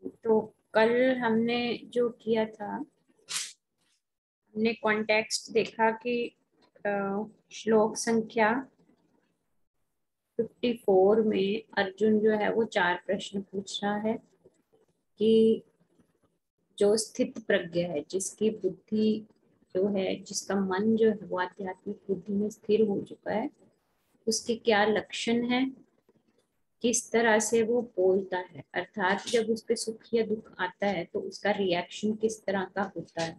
तो कल हमने जो किया था, हमने कॉन्टेक्स्ट देखा कि श्लोक संख्या 54 में अर्जुन जो है वो 4 प्रश्न पूछ रहा है कि जो स्थित प्रज्ञ है, जिसकी बुद्धि जो है, जिसका मन जो है वो आध्यात्मिक बुद्धि में स्थिर हो चुका है, उसके क्या लक्षण है, किस तरह से वो बोलता है, अर्थात जब उस पे सुख या दुख आता है तो उसका रिएक्शन किस तरह का होता है।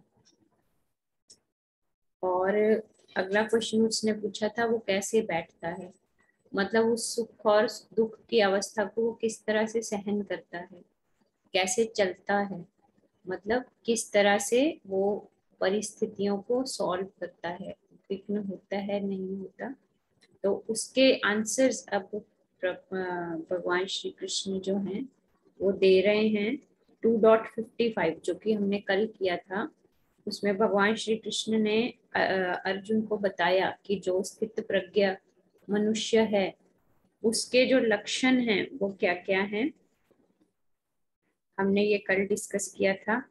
और अगला क्वेश्चन उसने पूछा था वो कैसे बैठता है, मतलब उस सुख और दुख की अवस्था को वो किस तरह से सहन करता है, कैसे चलता है, मतलब किस तरह से वो परिस्थितियों को सॉल्व करता है, विघ्न होता है नहीं होता। तो उसके आंसर्स अब भगवान श्री कृष्ण जो हैं वो दे रहे हैं 2.55, जो कि हमने कल किया था। उसमें भगवान श्री कृष्ण ने अर्जुन को बताया कि जो स्थित प्रज्ञ मनुष्य है उसके जो लक्षण हैं वो क्या क्या हैं। हमने ये कल डिस्कस किया था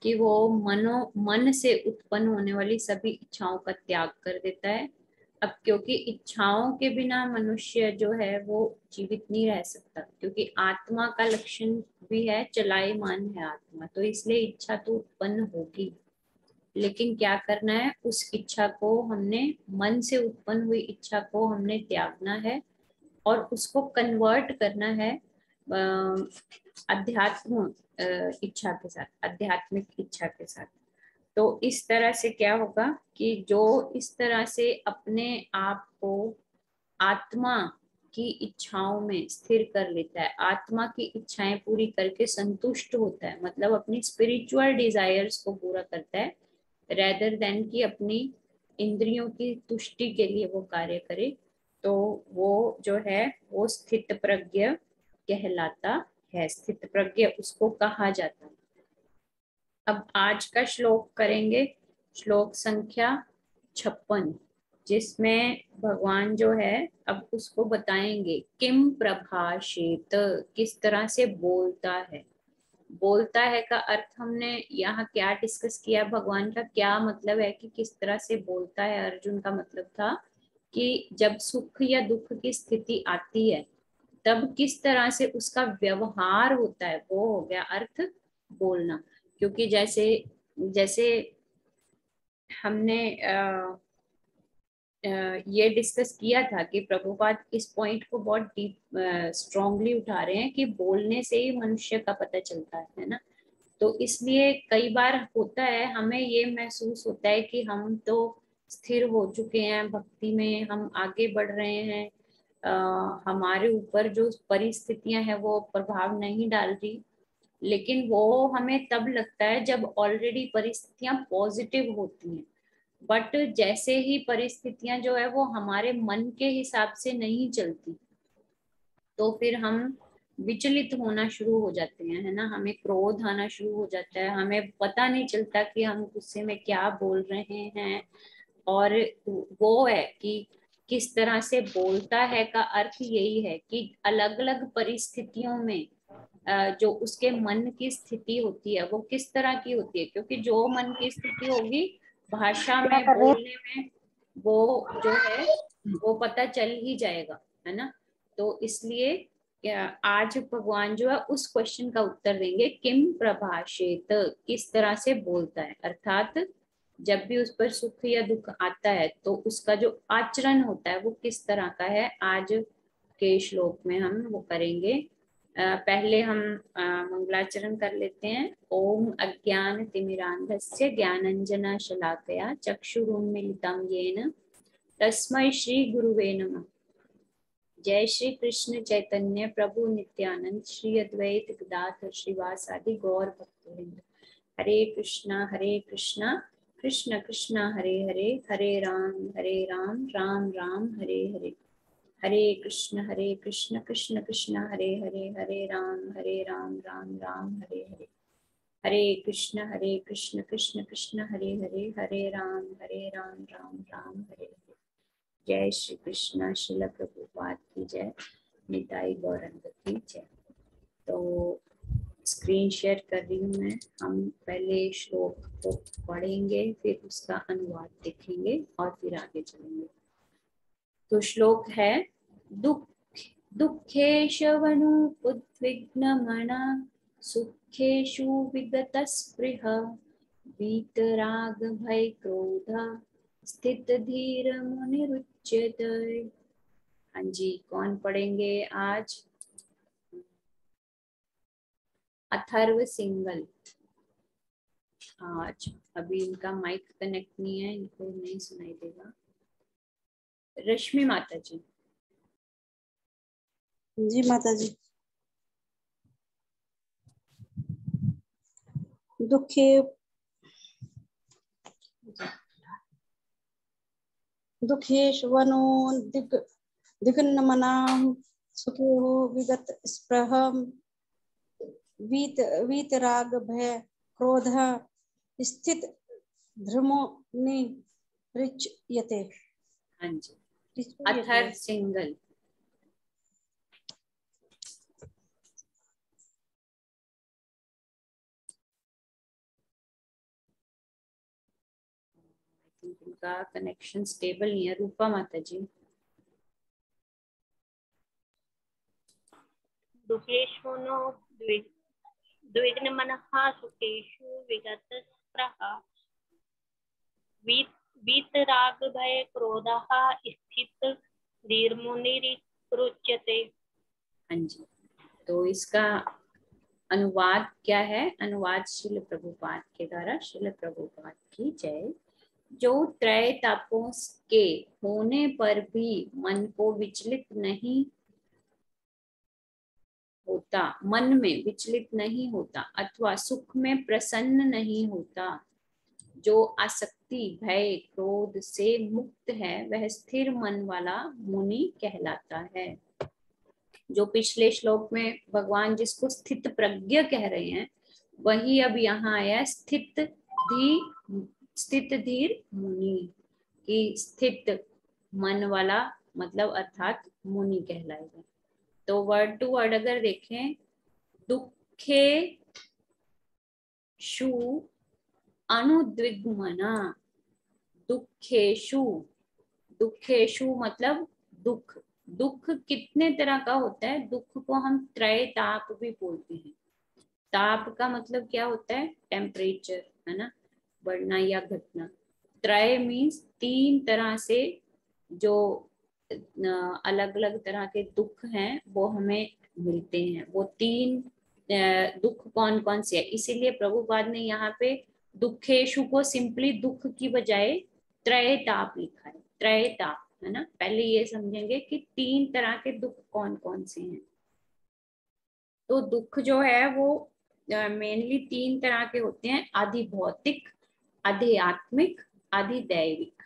कि वो मन से उत्पन्न होने वाली सभी इच्छाओं का त्याग कर देता है। अब क्योंकि इच्छाओं के बिना मनुष्य जो है वो जीवित नहीं रह सकता, क्योंकि आत्मा का लक्षण भी है चलायमान है आत्मा, तो इसलिए इच्छा तो उत्पन्न होगी। लेकिन क्या करना है, उस इच्छा को हमने, मन से उत्पन्न हुई इच्छा को हमने त्यागना है और उसको कन्वर्ट करना है अध्यात्म इच्छा के साथ, आध्यात्मिक इच्छा के साथ। तो इस तरह से क्या होगा कि जो इस तरह से अपने आप को आत्मा की इच्छाओं में स्थिर कर लेता है, आत्मा की इच्छाएं पूरी करके संतुष्ट होता है, मतलब अपनी स्पिरिचुअल डिजायर्स को पूरा करता है, रेदर देन कि अपनी इंद्रियों की तुष्टि के लिए वो कार्य करे, तो वो जो है वो स्थित प्रज्ञ कहलाता है, स्थित प्रज्ञ उसको कहा जाता है। अब आज का श्लोक करेंगे, श्लोक संख्या 56, जिसमें भगवान जो है अब उसको बताएंगे किम प्रभाषेत, किस तरह से बोलता है। बोलता है का अर्थ हमने यहाँ क्या डिस्कस किया, भगवान का क्या मतलब है कि किस तरह से बोलता है। अर्जुन का मतलब था कि जब सुख या दुख की स्थिति आती है तब किस तरह से उसका व्यवहार होता है, वो हो गया अर्थ बोलना। क्योंकि जैसे जैसे हमने ये डिस्कस किया था कि प्रभुपाद इस पॉइंट को बहुत डीप स्ट्रांगली उठा रहे हैं कि बोलने से ही मनुष्य का पता चलता है ना। तो इसलिए कई बार होता है, हमें ये महसूस होता है कि हम तो स्थिर हो चुके हैं भक्ति में, हम आगे बढ़ रहे हैं, हमारे ऊपर जो परिस्थितियां हैं वो प्रभाव नहीं डाल रही। लेकिन वो हमें तब लगता है जब ऑलरेडी परिस्थितियां पॉजिटिव होती हैं। बट जैसे ही परिस्थितियां जो है वो हमारे मन के हिसाब से नहीं चलती, तो फिर हम विचलित होना शुरू हो जाते हैं, है ना, हमें क्रोध आना शुरू हो जाता है, हमें पता नहीं चलता कि हम गुस्से में क्या बोल रहे हैं। और वो है कि किस तरह से बोलता है का अर्थ यही है कि अलग अलग परिस्थितियों में जो उसके मन की स्थिति होती है वो किस तरह की होती है, क्योंकि जो मन की स्थिति होगी भाषा क्या में कर रहे हैं? बोलने में वो जो है वो पता चल ही जाएगा, है ना। तो इसलिए आज भगवान जो है उस क्वेश्चन का उत्तर देंगे, किम प्रभाषेत, किस तरह से बोलता है, अर्थात जब भी उस पर सुख या दुख आता है तो उसका जो आचरण होता है वो किस तरह का है, आज के श्लोक में हम वो करेंगे। पहले हम मंगलाचरण कर लेते हैं। ओम अज्ञान तिमिरांधस्य ज्ञानंजना शलाकया चक्षुरुन्मीलितं येन तस्मै श्री गुरुवे नमः। जय श्री कृष्ण चैतन्य प्रभु नित्यानंद श्री अद्वैत गदाधर श्रीवासादि गौर भक्तवृंद। हरे कृष्णा कृष्ण कृष्ण हरे हरे, हरे राम राम राम हरे हरे, हरे कृष्ण कृष्ण कृष्ण हरे हरे, हरे राम राम राम हरे हरे, हरे कृष्ण कृष्ण कृष्ण हरे हरे, हरे राम राम राम हरे हरे। जय श्री कृष्ण, श्रील प्रभुपाद की जय, निताई गौरंग की जय। तो स्क्रीन शेयर कर रही हूँ मैं। हम पहले श्लोक को पढ़ेंगे, फिर उसका अनुवाद देखेंगे और फिर आगे चलेंगे। तो श्लोक है, दुःखेशवनुद्विग्नमना सुखेषु विगतस्पृह वीतराग भय क्रोध स्थित धीर मुनिरुच्यते। हाँ जी, कौन पढ़ेंगे आज? अथर्व सिंगल। आज अभी इनका माइक कनेक्ट नहीं है, इनको नहीं सुनाई देगा। रश्मि माता जी। जी माता जी। दुखे दुखेशवनो दिग्नमनां सुखेहो विगत स्पृह वीतराग भय क्रोध स्थित धर्मो निरुच्यते। हाँ जी, अथर्व सिंगल। उनका कनेक्शन स्टेबल नहीं है। रूपा माता जी। दुखेशुनो द्विग्नमनः सुखेषु विगतस्पृह वीतराग भय क्रोधः स्थित धीर्मुनिरुच्यते। हाँ जी, तो इसका अनुवाद क्या है? अनुवाद श्रील प्रभुपाद के द्वारा। श्रील प्रभुपाद की जय। जो त्रय तापों के होने पर भी मन को विचलित नहीं होता, मन में विचलित नहीं होता अथवा सुख में प्रसन्न नहीं होता, जो आसक्ति भय क्रोध से मुक्त है, वह स्थिर मन वाला मुनि कहलाता है। जो पिछले श्लोक में भगवान जिसको स्थित प्रज्ञ कह रहे हैं, वही अब यहाँ आया स्थित धीर मुनि की। स्थित मन वाला मतलब अर्थात मुनि कहलाएगा। तो वर्ड टू वर्ड अगर देखें, दुखे शु अनुद्विग्मना। दुखेशु, दुखेशु मतलब दुख। दुख कितने तरह का होता है? दुख को हम त्रय ताप भी बोलते हैं। ताप का मतलब क्या होता है? टेम्परेचर, है ना, बढ़ना या घटना। त्रय मीन्स तीन तरह से जो अलग अलग तरह के दुख हैं वो हमें मिलते हैं। वो तीन दुख कौन कौन से है? इसीलिए प्रभुपाद ने यहाँ पे दुखेशु को सिंपली दुख की बजाय त्रय ताप लिखा है। त्रय ताप, है ना। पहले ये समझेंगे कि तीन तरह के दुख कौन कौन से हैं। तो दुख जो है वो मेनली तीन तरह के होते हैं, आधि भौतिक, आध्यात्मिक, आधि दैविक।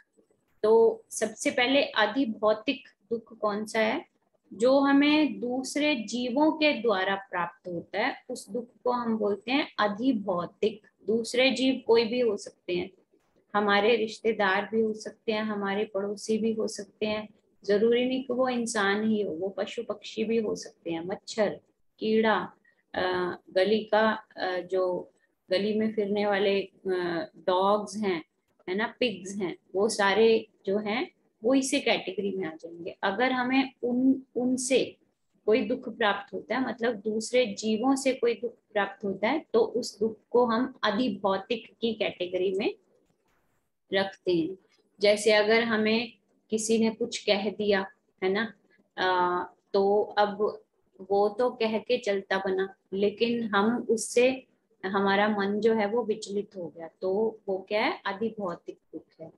तो सबसे पहले आधि भौतिक दुख कौन सा है? जो हमें दूसरे जीवों के द्वारा प्राप्त होता है, उस दुख को हम बोलते हैं आधि भौतिक। दूसरे जीव कोई भी हो सकते हैं, हमारे रिश्तेदार भी हो सकते हैं, हमारे पड़ोसी भी हो सकते हैं, जरूरी नहीं कि वो इंसान ही हो, वो पशु पक्षी भी हो सकते हैं, मच्छर, कीड़ा, गली का जो गली में फिरने वाले डॉग्स हैं, है ना, पिग्स हैं, वो सारे जो हैं वो इसी कैटेगरी में आ जाएंगे। अगर हमें उनसे कोई दुख प्राप्त होता है, मतलब दूसरे जीवों से कोई दुख प्राप्त होता है, तो उस दुख को हम अधिभौतिक की कैटेगरी में रखते हैं। जैसे अगर हमें किसी ने कुछ कह दिया, है ना, तो अब वो तो कह के चलता बना, लेकिन हम उससे हमारा मन जो है वो विचलित हो गया, तो वो क्या है? अधिभौतिक दुख है।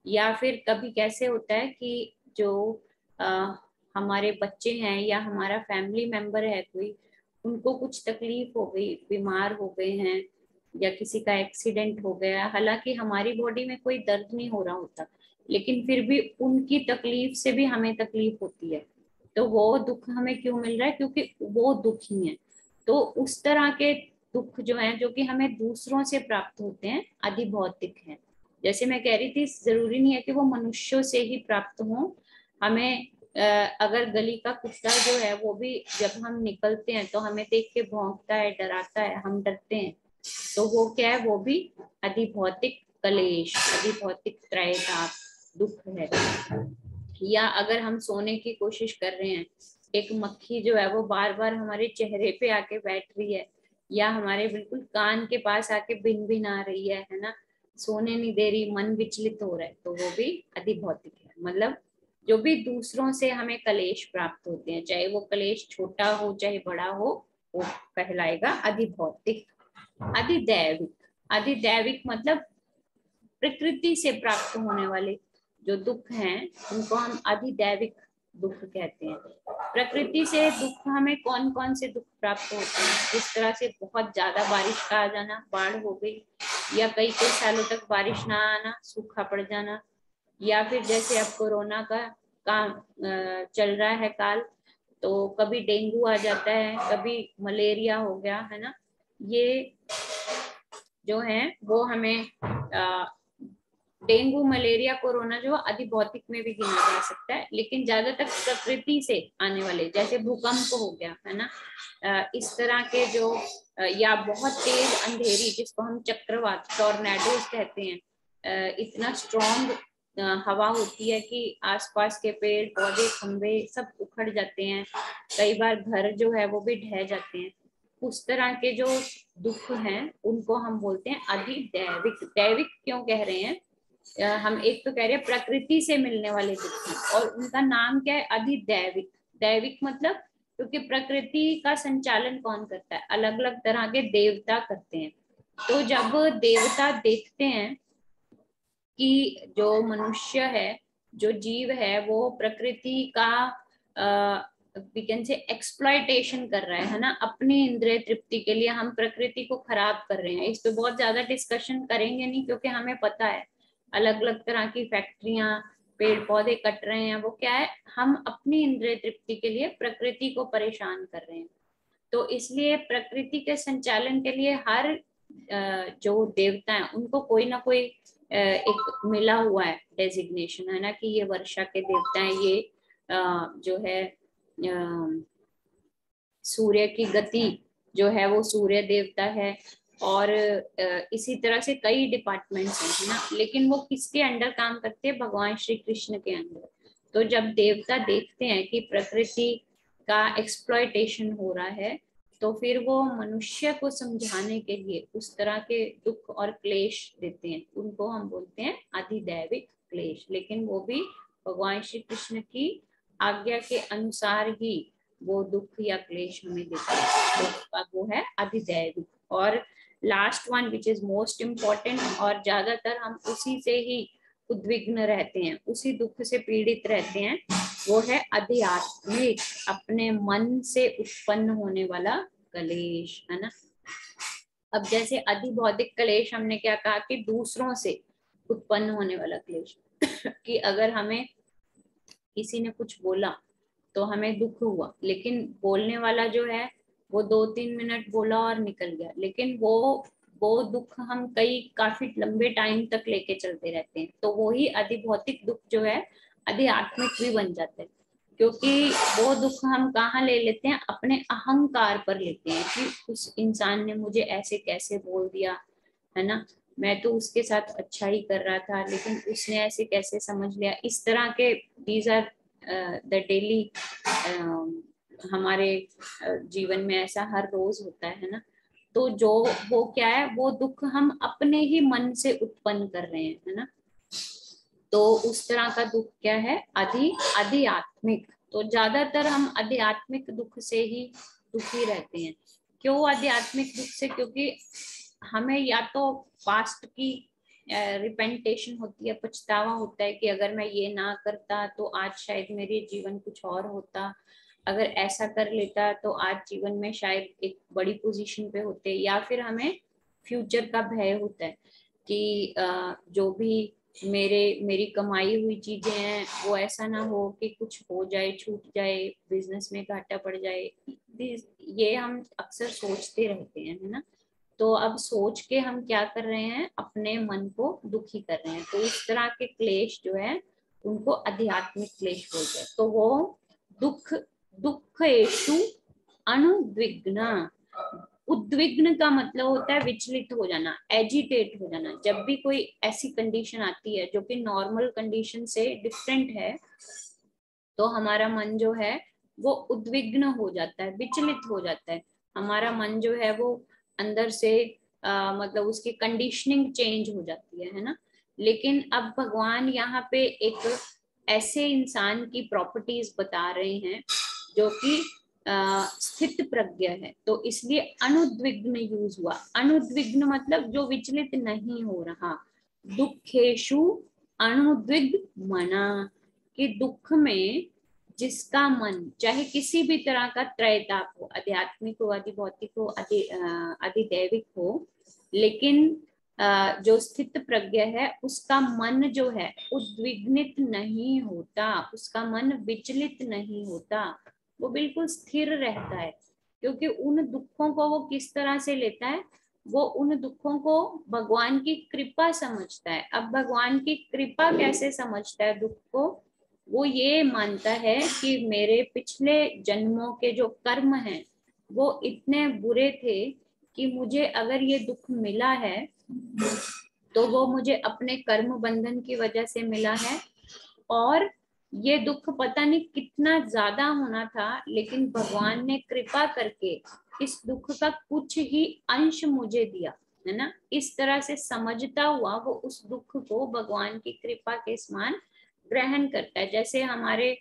या फिर कभी कैसे होता है कि जो हमारे बच्चे हैं या हमारा फैमिली मेंबर है कोई, उनको कुछ तकलीफ हो गई, बीमार हो गए हैं, या किसी का एक्सीडेंट हो गया, हालांकि हमारी बॉडी में कोई दर्द नहीं हो रहा होता, लेकिन फिर भी उनकी तकलीफ से भी हमें तकलीफ होती है। तो वो दुख हमें क्यों मिल रहा है? क्योंकि वो दुखी है। तो उस तरह के दुख जो है, जो कि हमें दूसरों से प्राप्त होते हैं, अधिभौतिक हैं। जैसे मैं कह रही थी, जरूरी नहीं है कि वो मनुष्यों से ही प्राप्त हो, हमें अगर गली का कुत्ता जो है वो भी जब हम निकलते हैं तो हमें देख के भौंकता है, डराता है, हम डरते हैं, तो वो क्या है, वो भी अधिभौतिक कलेश, अधिभौतिक त्रयताप दुख है। या अगर हम सोने की कोशिश कर रहे हैं, एक मक्खी जो है वो बार बार हमारे चेहरे पे आके बैठ रही है, या हमारे बिल्कुल कान के पास आके भिन भिन आ रही है ना, सोने नहीं दे रही, मन विचलित हो रहा है, तो वो भी अधिभौतिक है। मतलब जो भी दूसरों से हमें कलेश प्राप्त होते हैं, चाहे वो कलेश छोटा हो चाहे बड़ा हो, वो कहलाएगा अधिभौतिक। अधिदैविक, अधिदैविक मतलब प्रकृति से प्राप्त होने वाले जो दुख हैं उनको हम अधिदैविक दुख कहते हैं। प्रकृति से दुख हमें कौन कौन से दुख प्राप्त होते हैं? जिस तरह से बहुत ज्यादा बारिश का आ जाना, बाढ़ हो गई, या कई कई सालों तक बारिश ना आना, सूखा पड़ जाना, या फिर जैसे अब कोरोना का काम चल रहा है काल, तो कभी डेंगू आ जाता है, कभी मलेरिया हो गया, है ना। ये जो है वो हमें डेंगू, मलेरिया, कोरोना जो अधिभौतिक में भी गिना जा सकता है, लेकिन ज्यादातर प्रकृति से आने वाले, जैसे भूकंप हो गया, है ना, इस तरह के जो या बहुत तेज अंधेरी जिसको हम चक्रवात, टॉर्नेडोज कहते हैं, इतना स्ट्रॉन्ग हवा होती है कि आसपास के पेड़ पौधे, खंभे सब उखड़ जाते हैं, कई बार घर जो है वो भी ढह जाते हैं। उस तरह के जो दुख हैं उनको हम बोलते हैं अधिदैविक। दैविक क्यों कह रहे हैं? हम एक तो कह रहे हैं प्रकृति से मिलने वाले दुख हैं, और उनका नाम क्या है? अधिदैविक। दैविक मतलब क्योंकि प्रकृति का संचालन कौन करता है? अलग अलग तरह के देवता करते हैं। तो जब देवता देखते हैं कि जो मनुष्य है, जो जीव है, वो प्रकृति का वी कैन से एक्सप्लॉयटेशन कर रहा है ना, अपनी इंद्रिय तृप्ति के लिए हम प्रकृति को खराब कर रहे हैं। इस पे बहुत ज्यादा डिस्कशन करेंगे नहीं, क्योंकि हमें पता है अलग अलग तरह की फैक्ट्रियां, पेड़ पौधे कट रहे हैं, वो क्या है, हम अपनी इंद्रिय तृप्ति के लिए प्रकृति को परेशान कर रहे हैं। तो इसलिए प्रकृति के संचालन के लिए हर जो देवता है उनको कोई ना कोई एक मिला हुआ है डेजिग्नेशन, है ना, कि ये वर्षा के देवता हैं, ये जो है सूर्य की गति जो है वो सूर्य देवता है, और इसी तरह से कई डिपार्टमेंट्स हैं, है ना। लेकिन वो किसके अंडर काम करते हैं? भगवान श्री कृष्ण के अंडर। तो जब देवता देखते हैं कि प्रकृति का एक्सप्लॉयटेशन हो रहा है, तो फिर वो मनुष्य को समझाने के लिए उस तरह के दुख और क्लेश देते हैं, उनको हम बोलते हैं अधिदैविक क्लेश। लेकिन वो भी भगवान श्री कृष्ण की आज्ञा के अनुसार ही वो दुख या क्लेश हमें देते हैं, तो वो है अधिदैविक। और last one which is most important, और ज्यादातर हम उसी से ही उद्विग्न रहते हैं, उसी दुख से पीड़ित रहते हैं, वो है अध्यात्मिक, अपने मन से उत्पन्न होने वाला कलेश, है ना। अब जैसे अधिभौतिक कलेश हमने क्या कहा कि दूसरों से उत्पन्न होने वाला क्लेश कि अगर हमें किसी ने कुछ बोला तो हमें दुख हुआ, लेकिन बोलने वाला जो है वो 2-3 मिनट बोला और निकल गया, लेकिन वो दुख हम काफी लंबे टाइम तक लेके चलते रहते हैं, तो वो ही अधिभौतिक दुख जो है अधिआत्मिक भी बन जाता है। क्योंकि वो दुख हम कहाँ ले लेते हैं? अपने अहंकार पर लेते हैं कि उस इंसान ने मुझे ऐसे कैसे बोल दिया, है ना, मैं तो उसके साथ अच्छा ही कर रहा था, लेकिन उसने ऐसे कैसे समझ लिया। इस तरह के दीज आर द डेली, हमारे जीवन में ऐसा हर रोज होता है ना। तो जो वो क्या है, वो दुख हम अपने ही मन से उत्पन्न कर रहे हैं, है ना। तो उस तरह का दुख क्या है? अधिआत्मिक। तो ज्यादातर हम अधिआत्मिक दुख से ही दुखी रहते हैं। क्यों आध्यात्मिक दुख से? क्योंकि हमें या तो पास्ट की रिपेंटेशन होती है, पछतावा होता है कि अगर मैं ये ना करता तो आज शायद मेरे जीवन कुछ और होता, अगर ऐसा कर लेता तो आज जीवन में शायद एक बड़ी पोजीशन पे होते। या फिर हमें फ्यूचर का भय होता है कि जो भी मेरी कमाई हुई चीजें हैं वो ऐसा ना हो कि कुछ हो जाए, छूट जाए, बिजनेस में घाटा पड़ जाए। ये हम अक्सर सोचते रहते हैं, है ना। तो अब सोच के हम क्या कर रहे हैं? अपने मन को दुखी कर रहे हैं। तो इस तरह के क्लेश जो है उनको आध्यात्मिक क्लेश बोलते हैं। तो वो दुखेषु अनुद्विग्न। उद्विग्न का मतलब होता है विचलित हो जाना, एजिटेट हो जाना। जब भी कोई ऐसी कंडीशन आती है जो कि नॉर्मल कंडीशन से डिफरेंट है, तो हमारा मन जो है वो उद्विग्न हो जाता है, विचलित हो जाता है। हमारा मन जो है वो अंदर से मतलब उसकी कंडीशनिंग चेंज हो जाती है ना। लेकिन अब भगवान यहाँ पे एक ऐसे इंसान की प्रॉपर्टीज बता रहे हैं जो कि स्थित प्रज्ञ है, तो इसलिए अनुद्विग्न यूज हुआ। अनुद्विग्न मतलब जो विचलित नहीं हो रहा। दुखेशु अनुद्विग्न मना, कि दुख में जिसका मन चाहे किसी भी तरह का त्रैताप हो, आध्यात्मिक हो, अधिभौतिक हो, अधिदैविक हो, लेकिन जो स्थित प्रज्ञ है उसका मन जो है उद्विग्नित नहीं होता, उसका मन विचलित नहीं होता, वो बिल्कुल स्थिर रहता है। क्योंकि उन दुखों को वो किस तरह से लेता है, वो उन दुखों को भगवान की कृपा समझता है। अब भगवान की कृपा कैसे समझता है दुख को, वो ये मानता है कि मेरे पिछले जन्मों के जो कर्म हैं वो इतने बुरे थे कि मुझे अगर ये दुख मिला है तो वो मुझे अपने कर्म बंधन की वजह से मिला है। और ये दुख पता नहीं कितना ज्यादा होना था, लेकिन भगवान ने कृपा करके इस दुख का कुछ ही अंश मुझे दिया, है ना। इस तरह से समझता हुआ वो उस दुख को भगवान की कृपा के समान ग्रहण करता है। जैसे हमारे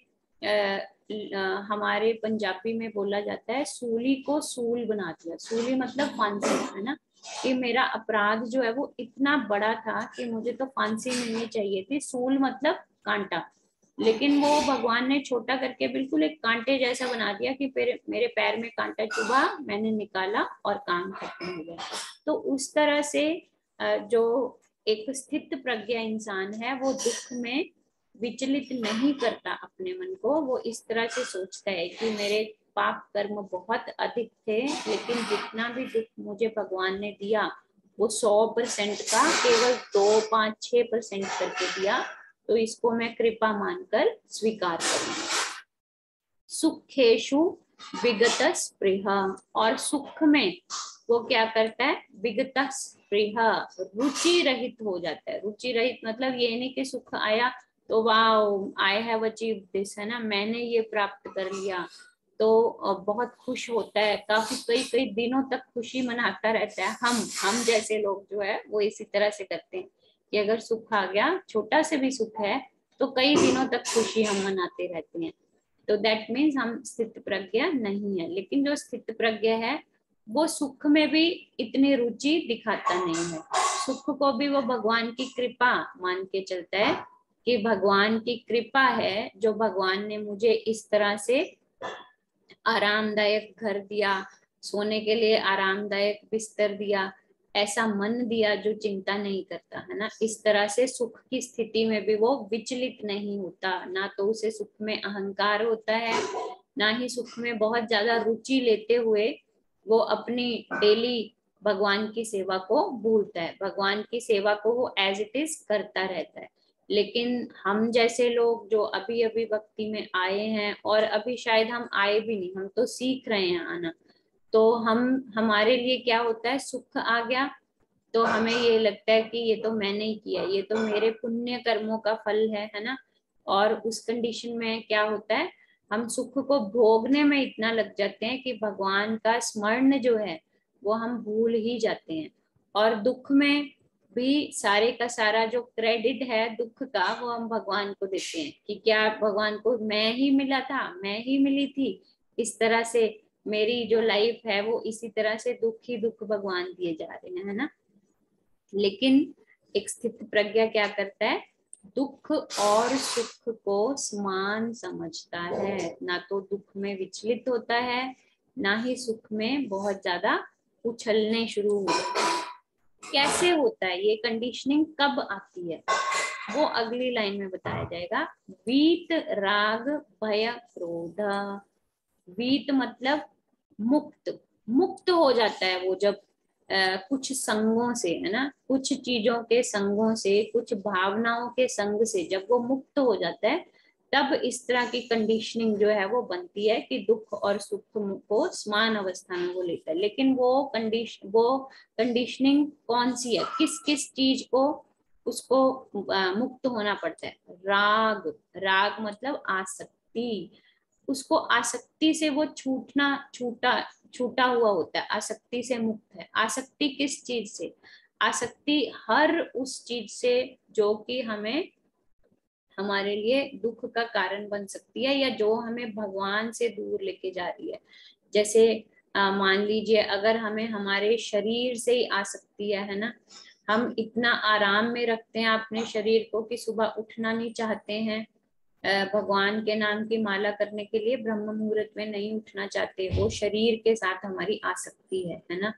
पंजाबी में बोला जाता है, सूली को सूल बना दिया। सूली मतलब फांसी, है ना। कि मेरा अपराध जो है वो इतना बड़ा था कि मुझे तो फांसी मिलनी चाहिए थी। सूल मतलब कांटा, लेकिन वो भगवान ने छोटा करके बिल्कुल एक कांटे जैसा बना दिया कि मेरे पैर में कांटा चुभा, मैंने निकाला और काम खत्म हो गया। तो उस तरह से जो एक स्थित प्रज्ञा इंसान है वो दुख में विचलित नहीं करता अपने मन को। वो इस तरह से सोचता है कि मेरे पाप कर्म बहुत अधिक थे, लेकिन जितना भी दुख मुझे भगवान ने दिया वो 100% का केवल 2, 5, 6% करके दिया, तो इसको मैं कृपा मानकर स्वीकार करूंगा। सुखेशु विगत स्पृह, और सुख में वो क्या करता है, विगत स्पृह, रुचि रहित हो जाता है। रुचि रहित मतलब ये नहीं कि सुख आया तो वाह आई हैव अचीव दिस, है ना, मैंने ये प्राप्त कर लिया, तो बहुत खुश होता है, काफी कई कई दिनों तक खुशी मनाता रहता है। हम जैसे लोग जो है वो इसी तरह से करते हैं कि अगर सुख आ गया, छोटा से भी सुख है, तो कई दिनों तक खुशी हम मनाते रहते हैं। तो दैट मीन्स हम स्थित प्रज्ञा नहीं है। लेकिन जो स्थित प्रज्ञा है वो सुख में भी इतनी रुचि दिखाता नहीं है। सुख को भी वो भगवान की कृपा मान के चलता है कि भगवान की कृपा है जो भगवान ने मुझे इस तरह से आरामदायक घर दिया, सोने के लिए आरामदायक बिस्तर दिया, ऐसा मन दिया जो चिंता नहीं करता, है ना। इस तरह से सुख की स्थिति में भी वो विचलित नहीं होता। ना तो उसे सुख में अहंकार होता है, ना ही सुख में बहुत ज्यादा रुचि लेते हुए वो अपनी डेली भगवान की सेवा को भूलता है। भगवान की सेवा को वो एज इट इज करता रहता है। लेकिन हम जैसे लोग जो अभी अभी भक्ति में आए हैं, और अभी शायद हम आए भी नहीं, हम तो सीख रहे हैं आना, तो हमारे लिए क्या होता है, सुख आ गया तो हमें ये लगता है कि ये तो मैंने ही किया, ये तो मेरे पुण्य कर्मों का फल है ना। और उस कंडीशन में क्या होता है, हम सुख को भोगने में इतना लग जाते हैं कि भगवान का स्मरण जो है वो हम भूल ही जाते हैं। और दुख में भी सारे का सारा जो क्रेडिट है दुख का वो हम भगवान को देते हैं कि क्या भगवान को मैं ही मिला था, मैं ही मिली थी, इस तरह से मेरी जो लाइफ है वो इसी तरह से दुख ही दुख भगवान दिए जा रहे हैं, है ना। लेकिन एक स्थित प्रज्ञा क्या करता है, दुख और सुख को समान समझता है। ना तो दुख में विचलित होता है, ना ही सुख में बहुत ज्यादा उछलने शुरू हो जाता है। कैसे होता है ये कंडीशनिंग, कब आती है, वो अगली लाइन में बताया जाएगा। वीत राग भय क्रोध। वीत मतलब मुक्त, मुक्त हो जाता है वो जब कुछ संगों से, है ना, कुछ चीजों के संगों से, कुछ भावनाओं के संग से जब वो मुक्त हो जाता है, तब इस तरह की कंडीशनिंग जो है वो बनती है कि दुख और सुख को समान अवस्था में वो लेता है। लेकिन वो कंडीशनिंग कौन सी है, किस किस चीज को उसको मुक्त होना पड़ता है? राग, राग मतलब आसक्ति। उसको आसक्ति से वो छूटा हुआ होता है, आसक्ति से मुक्त है। आसक्ति किस चीज से? आसक्ति हर उस चीज से जो कि हमें, हमारे लिए दुख का कारण बन सकती है, या जो हमें भगवान से दूर लेके जा रही है। जैसे मान लीजिए अगर हमें हमारे शरीर से ही आसक्ति है ना, हम इतना आराम में रखते हैं अपने शरीर को कि सुबह उठना नहीं चाहते हैं, भगवान के नाम की माला करने के लिए ब्रह्म मुहूर्त में नहीं उठना चाहते, वो शरीर के साथ हमारी आसक्ति है ना,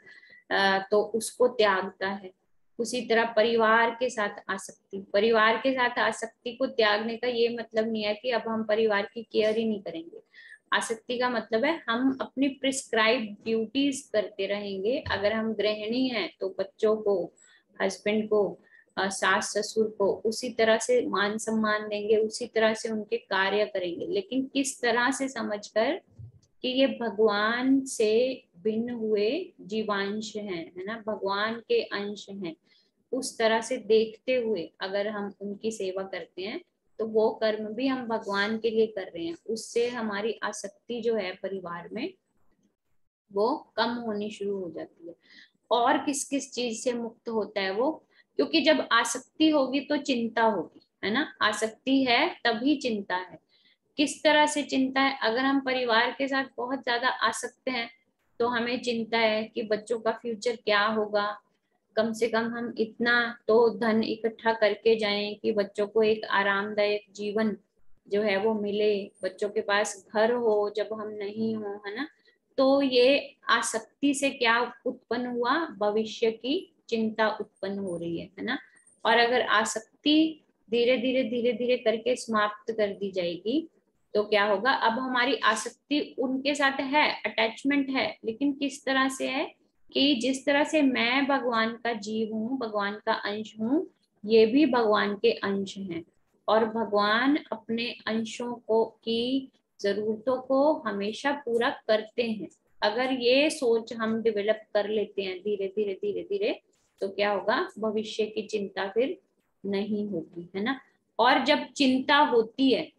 तो उसको त्यागता है। उसी तरह परिवार के साथ आसक्ति, परिवार के साथ आसक्ति को त्यागने का ये मतलब नहीं है कि अब हम परिवार की केयर ही नहीं करेंगे। आसक्ति का मतलब है हम अपनी प्रिस्क्राइब ड्यूटीज करते रहेंगे। अगर हम गृहिणी हैं तो बच्चों को, हस्बैंड को, सास ससुर को उसी तरह से मान सम्मान देंगे, उसी तरह से उनके कार्य करेंगे, लेकिन किस तरह से समझकर कि ये भगवान से भिन्न हुए जीवांश हैं, है ना, भगवान के अंश हैं, उस तरह से देखते हुए अगर हम उनकी सेवा करते हैं तो वो कर्म भी हम भगवान के लिए कर रहे हैं। उससे हमारी आसक्ति जो है परिवार में वो कम होनी शुरू हो जाती है। और किस किस चीज से मुक्त होता है वो? क्योंकि जब आसक्ति होगी तो चिंता होगी, है ना, आसक्ति है तभी चिंता है। किस तरह से चिंता है? अगर हम परिवार के साथ बहुत ज्यादा आसक्त हैं तो हमें चिंता है कि बच्चों का फ्यूचर क्या होगा, कम से कम हम इतना तो धन इकट्ठा करके जाएं कि बच्चों को एक आरामदायक जीवन जो है वो मिले, बच्चों के पास घर हो जब हम नहीं हो, है ना। तो ये आसक्ति से क्या उत्पन्न हुआ? भविष्य की चिंता उत्पन्न हो रही है ना। और अगर आसक्ति धीरे धीरे धीरे धीरे करके समाप्त कर दी जाएगी तो क्या होगा? अब हमारी आसक्ति उनके साथ है, अटैचमेंट है, लेकिन किस तरह से है कि जिस तरह से मैं भगवान का जीव हूँ, भगवान का अंश हूँ, ये भी भगवान के अंश हैं, और भगवान अपने अंशों को की जरूरतों को हमेशा पूरा करते हैं। अगर ये सोच हम डेवलप कर लेते हैं धीरे धीरे धीरे धीरे तो क्या होगा? भविष्य की चिंता फिर नहीं होगी, है ना। और जब चिंता होती है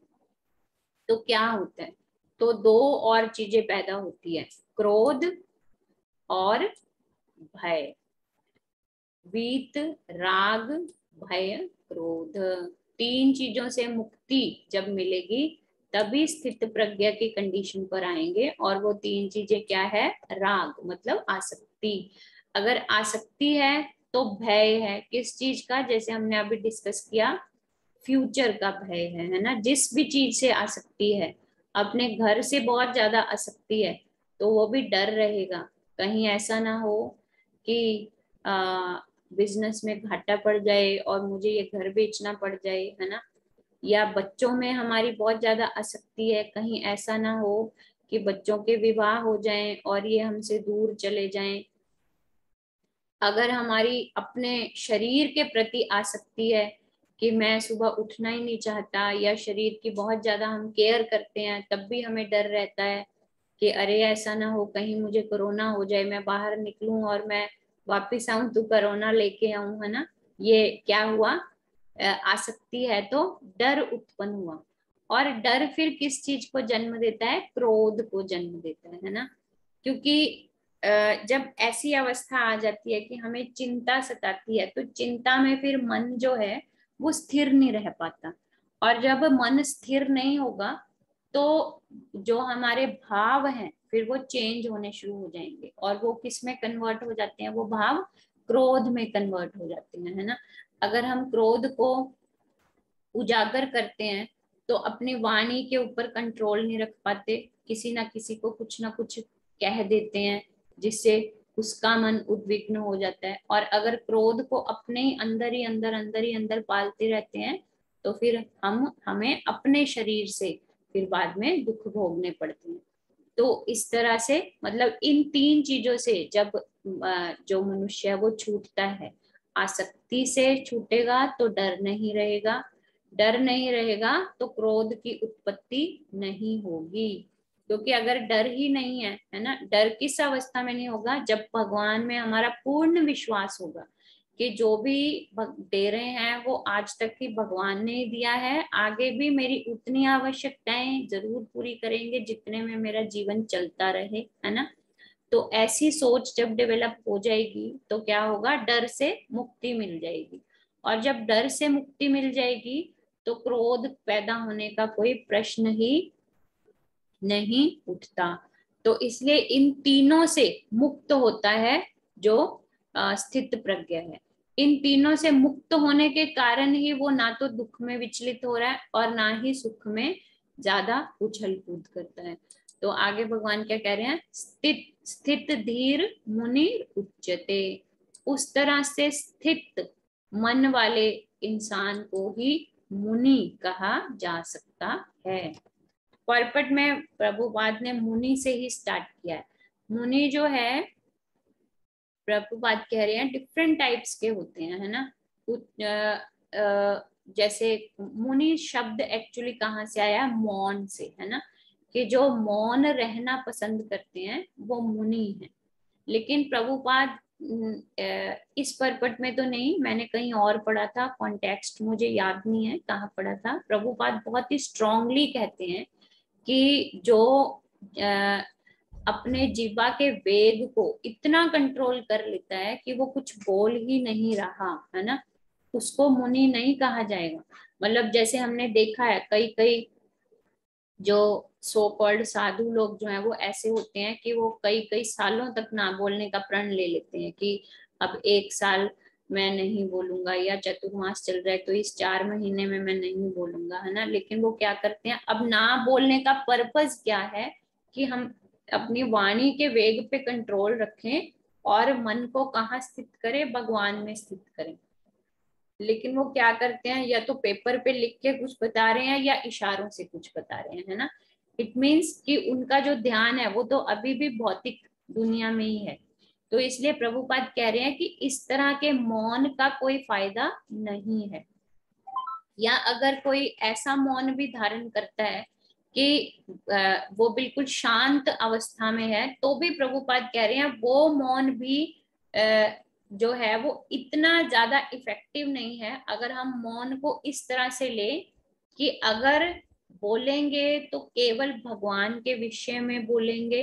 तो क्या होता है? तो दो और चीजें पैदा होती है, क्रोध और भय। वीत, राग, भय, क्रोध, तीन चीजों से मुक्ति जब मिलेगी तभी स्थित प्रज्ञा की कंडीशन पर आएंगे। और वो तीन चीजें क्या है? राग मतलब आसक्ति। अगर आसक्ति है तो भय है, किस चीज का? जैसे हमने अभी डिस्कस किया, फ्यूचर का भय है ना। जिस भी चीज से आसक्ति है, अपने घर से बहुत ज्यादा आसक्ति है तो वो भी डर रहेगा, कहीं ऐसा ना हो कि बिजनेस में घाटा पड़ जाए और मुझे ये घर बेचना पड़ जाए, है ना। या बच्चों में हमारी बहुत ज्यादा आसक्ति है, कहीं ऐसा ना हो कि बच्चों के विवाह हो जाएं और ये हमसे दूर चले जाएं। अगर हमारी अपने शरीर के प्रति आसक्ति है कि मैं सुबह उठना ही नहीं चाहता, या शरीर की बहुत ज्यादा हम केयर करते हैं तब भी हमें डर रहता है कि अरे ऐसा ना हो कहीं मुझे कोरोना हो जाए, मैं बाहर निकलूं और मैं वापिस आऊं तो कोरोना लेके आऊं, है ना। ये क्या हुआ? आसक्ति है तो डर उत्पन्न हुआ। और डर फिर किस चीज को जन्म देता है? क्रोध को जन्म देता है ना। क्योंकि जब ऐसी अवस्था आ जाती है कि हमें चिंता सताती है तो चिंता में फिर मन जो है वो स्थिर नहीं रह पाता, और जब मन स्थिर नहीं होगा तो जो हमारे भाव हैं फिर वो चेंज होने शुरू हो जाएंगे, और वो किस में कन्वर्ट हो जाते हैं? वो भाव क्रोध में कन्वर्ट हो जाते हैं, है ना। अगर हम क्रोध को उजागर करते हैं तो अपनी वाणी के ऊपर कंट्रोल नहीं रख पाते, किसी ना किसी को कुछ ना कुछ कह देते हैं जिससे उसका मन उद्विग्न हो जाता है। और अगर क्रोध को अपने ही अंदर पालते रहते हैं तो फिर हमें अपने शरीर से फिर बाद में दुख भोगने पड़ते हैं। तो इस तरह से मतलब इन 3 चीजों से जब जो मनुष्य है वो छूटता है, आसक्ति से छूटेगा तो डर नहीं रहेगा, डर नहीं रहेगा तो क्रोध की उत्पत्ति नहीं होगी। क्योंकि अगर डर ही नहीं है ना, डर किस अवस्था में नहीं होगा, जब भगवान में हमारा पूर्ण विश्वास होगा कि जो भी दे रहे हैं वो आज तक ही भगवान ने ही दिया है, आगे भी मेरी उतनी आवश्यकताएं जरूर पूरी करेंगे जितने में मेरा जीवन चलता रहे, है ना। तो ऐसी सोच जब डेवलप हो जाएगी तो क्या होगा, डर से मुक्ति मिल जाएगी। और जब डर से मुक्ति मिल जाएगी तो क्रोध पैदा होने का कोई प्रश्न ही नहीं उठता। तो इसलिए इन तीनों से मुक्त होता है जो स्थित प्रज्ञ है। इन तीनों से मुक्त होने के कारण ही वो ना तो दुख में विचलित हो रहा है और ना ही सुख में ज्यादा उछल कूद करता है। तो आगे भगवान क्या कह रहे हैं, स्थित स्थित धीर मुनि उच्यते। उस तरह से स्थित मन वाले इंसान को ही मुनि कहा जा सकता है। पर्पट में प्रभुपाद ने मुनि से ही स्टार्ट किया है। मुनि जो है प्रभुपाद कह रहे हैं डिफरेंट टाइप्स के होते हैं, है ना। जैसे मुनि शब्द एक्चुअली कहाँ से आया, मौन से, है ना, कि जो मौन रहना पसंद करते हैं वो मुनि है। लेकिन प्रभुपाद इस पर्पट में तो नहीं, मैंने कहीं और पढ़ा था, कॉन्टेक्स्ट मुझे याद नहीं है कहाँ पढ़ा था। प्रभुपाद बहुत ही स्ट्रांगली कहते हैं कि जो अपने जीवा के वेग को इतना कंट्रोल कर लेता है कि वो कुछ बोल ही नहीं रहा, है ना, उसको मुनि नहीं कहा जाएगा। मतलब जैसे हमने देखा है कई कई जो सो कॉल्ड साधु लोग जो हैं वो ऐसे होते हैं कि वो कई कई सालों तक ना बोलने का प्रण ले लेते हैं कि अब 1 साल मैं नहीं बोलूंगा, या चतुर्मास चल रहा है तो इस 4 महीने में मैं नहीं बोलूंगा, है ना। लेकिन वो क्या करते हैं, अब ना बोलने का पर्पस क्या है कि हम अपनी वाणी के वेग पे कंट्रोल रखें और मन को कहाँ स्थित करें, भगवान में स्थित करें। लेकिन वो क्या करते हैं, या तो पेपर पे लिख के कुछ बता रहे हैं या इशारों से कुछ बता रहे हैं, है ना। इट मीन्स कि उनका जो ध्यान है वो तो अभी भी भौतिक दुनिया में ही है। तो इसलिए प्रभुपाद कह रहे हैं कि इस तरह के मौन का कोई फायदा नहीं है। या अगर कोई ऐसा मौन भी धारण करता है कि वो बिल्कुल शांत अवस्था में है, तो भी प्रभुपाद कह रहे हैं वो मौन भी जो है वो इतना ज्यादा इफेक्टिव नहीं है। अगर हम मौन को इस तरह से ले कि अगर बोलेंगे तो केवल भगवान के विषय में बोलेंगे,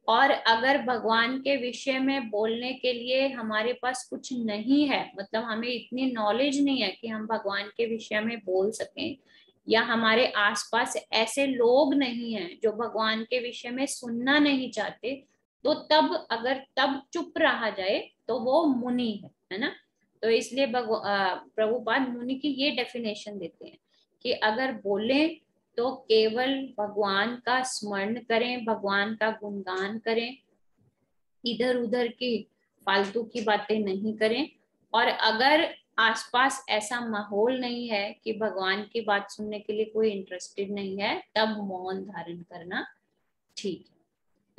और अगर भगवान के विषय में बोलने के लिए हमारे पास कुछ नहीं है, मतलब हमें इतनी नॉलेज नहीं है कि हम भगवान के विषय में बोल सकें, या हमारे आसपास ऐसे लोग नहीं हैं जो भगवान के विषय में सुनना नहीं चाहते, तो तब अगर तब चुप रहा जाए तो वो मुनि है ना। तो इसलिए प्रभुपाद मुनि की ये डेफिनेशन देते हैं कि अगर बोले तो केवल भगवान का स्मरण करें, भगवान का गुणगान करें, इधर उधर की फालतू की बातें नहीं करें। और अगर आसपास ऐसा माहौल नहीं है कि भगवान की बात सुनने के लिए कोई इंटरेस्टेड नहीं है, तब मौन धारण करना ठीक है।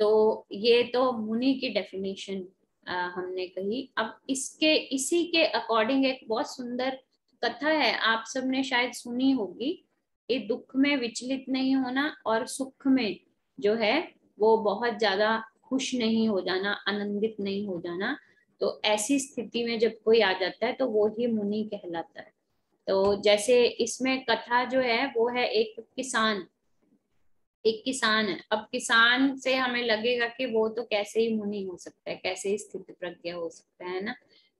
तो ये तो मुनि की डेफिनेशन हमने कही। अब इसके इसी के अकॉर्डिंग एक बहुत सुंदर कथा है, आप सबने शायद सुनी होगी, ये दुख में विचलित नहीं होना और सुख में जो है वो बहुत ज्यादा खुश नहीं हो जाना, आनंदित नहीं हो जाना। तो ऐसी स्थिति में जब कोई आ जाता है तो वो ही मुनि कहलाता है। तो जैसे इसमें कथा जो है वो है एक किसान है। अब किसान से हमें लगेगा कि वो तो कैसे ही मुनि हो सकता है, कैसे ही स्थित प्रज्ञ हो सकता है ना।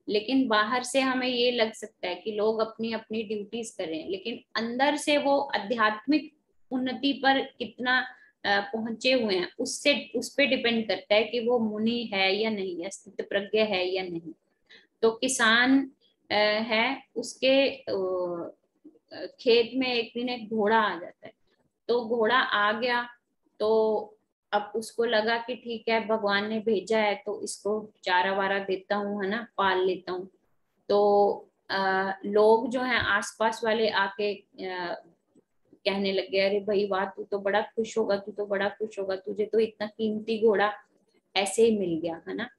लेकिन बाहर से हमें ये लग सकता है कि लोग अपनी अपनी ड्यूटीज कर रहे हैं, लेकिन अंदर से वो आध्यात्मिक उन्नति पर कितना पहुंचे हुए हैं, उससे उस पे डिपेंड करता है कि वो मुनि है या नहीं, या स्थित प्रज्ञ है या नहीं। तो किसान है, उसके खेत में एक दिन एक घोड़ा आ जाता है। तो घोड़ा आ गया तो अब उसको लगा कि ठीक है भगवान ने भेजा है तो इसको चारा वारा देता हूँ, है ना, पाल लेता हूँ। तो लोग जो हैं आसपास वाले आके कहने लग गया अरे भाई वाह, तू तो बड़ा खुश होगा, तू तो बड़ा खुश होगा, तुझे तो इतना कीमती घोड़ा ऐसे ही मिल गया है ना।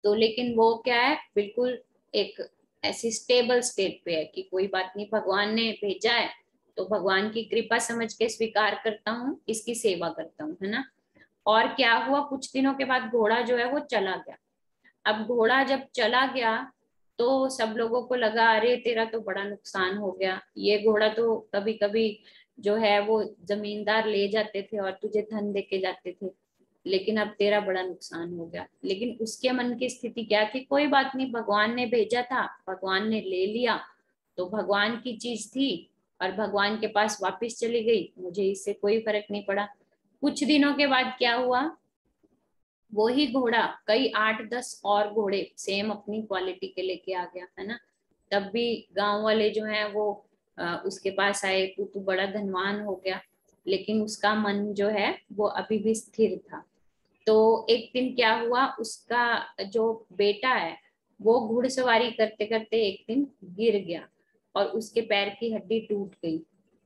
तो लेकिन वो क्या है, बिल्कुल एक ऐसी स्टेबल स्टेट पे है कि कोई बात नहीं, भगवान ने भेजा है तो भगवान की कृपा समझ के स्वीकार करता हूँ, इसकी सेवा करता हूँ, है ना। और क्या हुआ, कुछ दिनों के बाद घोड़ा जो है वो चला गया। अब घोड़ा जब चला गया तो सब लोगों को लगा अरे तेरा तो बड़ा नुकसान हो गया, ये घोड़ा तो कभी कभी जो है वो जमींदार ले जाते थे और तुझे धन दे के जाते थे, लेकिन अब तेरा बड़ा नुकसान हो गया। लेकिन उसके मन की स्थिति क्या थी, कोई बात नहीं, भगवान ने भेजा था, भगवान ने ले लिया, तो भगवान की चीज थी और भगवान के पास वापस चली गई, मुझे इससे कोई फर्क नहीं पड़ा। कुछ दिनों के बाद क्या हुआ, वो ही घोड़ा कई 8-10 और घोड़े सेम अपनी क्वालिटी के लेके आ गया, है ना। तब भी गांव वाले जो हैं वो उसके पास आए, तू बड़ा धनवान हो गया, लेकिन उसका मन जो है वो अभी भी स्थिर था। तो एक दिन क्या हुआ, उसका जो बेटा है वो घुड़सवारी करते करते एक दिन गिर गया और उसके पैर की हड्डी टूट गई।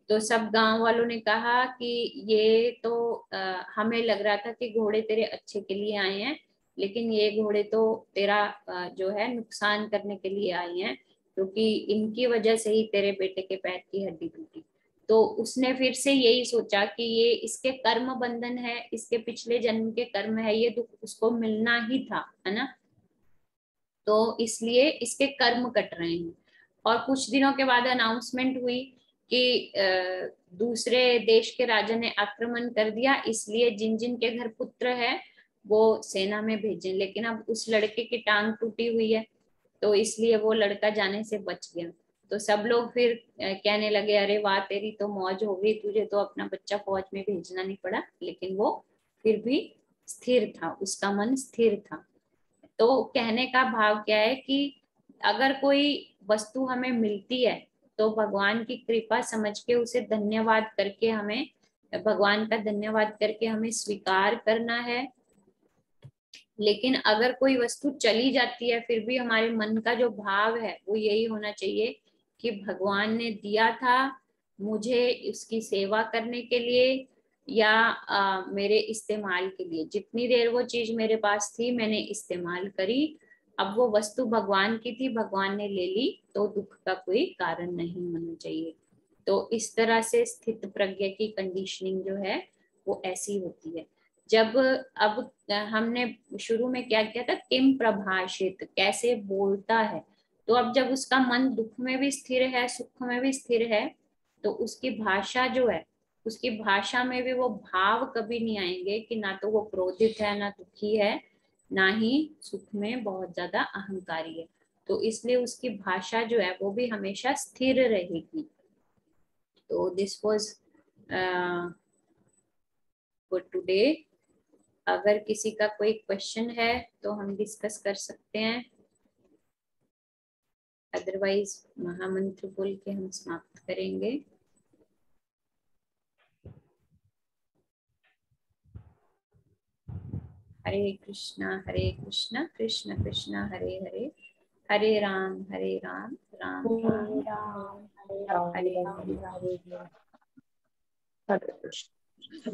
तो सब गांव वालों ने कहा कि ये तो हमें लग रहा था कि घोड़े तेरे अच्छे के लिए आए हैं, लेकिन ये घोड़े तो तेरा जो है नुकसान करने के लिए आए हैं, क्योंकि इनकी वजह से ही तेरे बेटे के पैर की हड्डी टूटी। तो उसने फिर से यही सोचा कि ये इसके कर्म बंधन है, इसके पिछले जन्म के कर्म है, ये दुख उसको मिलना ही था, है ना। तो इसलिए इसके कर्म कट रहे हैं। और कुछ दिनों के बाद अनाउंसमेंट हुई कि दूसरे देश के राजा ने आक्रमण कर दिया, इसलिए जिन जिन के घर पुत्र है वो सेना में भेजें। लेकिन अब उस लड़के की टांग टूटी हुई है, तो इसलिए वो लड़का जाने से बच गया। तो सब लोग फिर कहने लगे अरे वाह, तेरी तो मौज हो गई, तुझे तो अपना बच्चा फौज में भेजना नहीं पड़ा। लेकिन वो फिर भी स्थिर था, उसका मन स्थिर था। तो कहने का भाव क्या है कि अगर कोई वस्तु हमें मिलती है तो भगवान की कृपा समझ के उसे धन्यवाद करके हमें, भगवान का धन्यवाद करके हमें स्वीकार करना है। लेकिन अगर कोई वस्तु चली जाती है फिर भी हमारे मन का जो भाव है वो यही होना चाहिए कि भगवान ने दिया था मुझे उसकी सेवा करने के लिए, या मेरे इस्तेमाल के लिए। जितनी देर वो चीज मेरे पास थी मैंने इस्तेमाल करी, अब वो वस्तु भगवान की थी, भगवान ने ले ली, तो दुख का कोई कारण नहीं होना चाहिए। तो इस तरह से स्थित प्रज्ञा की कंडीशनिंग जो है वो ऐसी होती है। जब अब हमने शुरू में क्या किया था, किम प्रभाषित, कैसे बोलता है। तो अब जब उसका मन दुख में भी स्थिर है, सुख में भी स्थिर है, तो उसकी भाषा जो है, उसकी भाषा में भी वो भाव कभी नहीं आएंगे कि ना तो वो क्रोधित है, ना दुखी है, ना ही सुख में बहुत ज्यादा अहंकारी है। तो इसलिए उसकी भाषा जो है वो भी हमेशा स्थिर रहेगी। तो दिस वाज फॉर टुडे। अगर किसी का कोई क्वेश्चन है तो हम डिस्कस कर सकते हैं, अदरवाइज महामंत्र बोल के हम समाप्त करेंगे। हरे कृष्णा कृष्ण कृष्ण हरे हरे, हरे राम राम राम हरे राम हरे राम हरे राम हरे। राम हरे हरे। हरे कृष्ण।